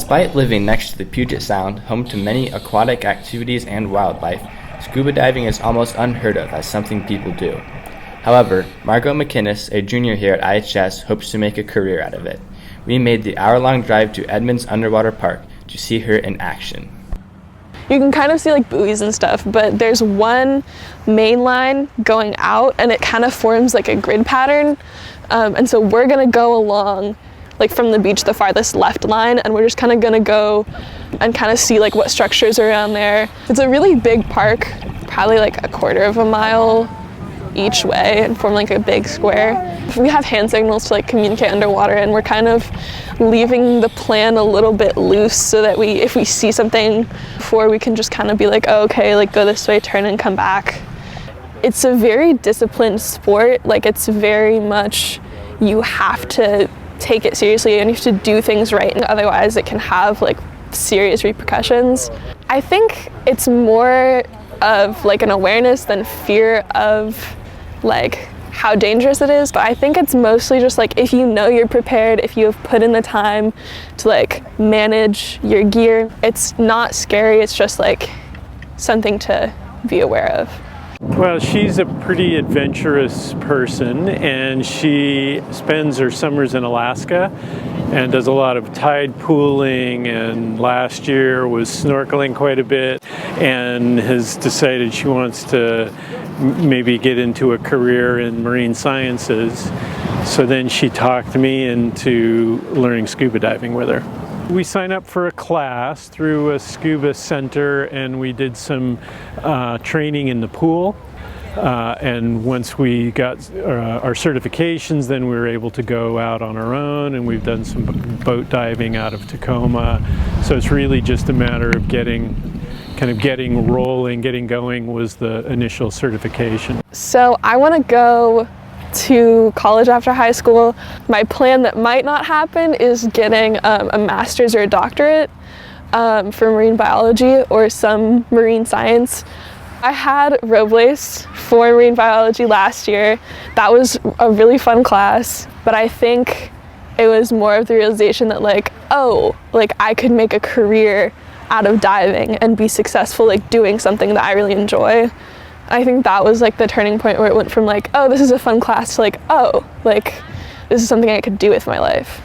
Despite living next to the Puget Sound, home to many aquatic activities and wildlife, scuba diving is almost unheard of as something people do. However, Margot McInnes, a junior here at IHS, hopes to make a career out of it. We made the hour-long drive to Edmonds Underwater Park to see her in action. You can kind of see like buoys and stuff, but there's one main line going out and it kind of forms like a grid pattern. And so we're gonna go along like from the beach, the farthest left line, and we're just kind of gonna go and kind of see like what structures are around there. It's a really big park, probably like a quarter of a mile each way and form like a big square. We have hand signals to like communicate underwater, and we're kind of leaving the plan a little bit loose so that if we see something before, we can just kind of be like, oh, okay, like go this way, turn and come back. It's a very disciplined sport. Like it's very much, you have to take it seriously and you have to do things right, and otherwise it can have like serious repercussions. I think it's more of like an awareness than fear of like how dangerous it is, but I think it's mostly just like if you know you're prepared, if you have put in the time to like manage your gear, it's not scary, it's just like something to be aware of. Well, she's a pretty adventurous person, and she spends her summers in Alaska and does a lot of tide pooling, and last year was snorkeling quite a bit, and has decided she wants to maybe get into a career in marine sciences. So then she talked me into learning scuba diving with her. We signed up for a class through a scuba center, and we did some training in the pool. And once we got our certifications, then we were able to go out on our own, and we've done some boat diving out of Tacoma. So it's really just a matter of getting rolling, getting going was the initial certification. So I want to go to college after high school. My plan that might not happen is getting a master's or a doctorate for marine biology or some marine science. I had Robles for marine biology last year. That was a really fun class, but I think it was more of the realization that like, oh, like I could make a career out of diving and be successful like doing something that I really enjoy. I think that was like the turning point where it went from like, oh, this is a fun class to like, oh, like this is something I could do with my life.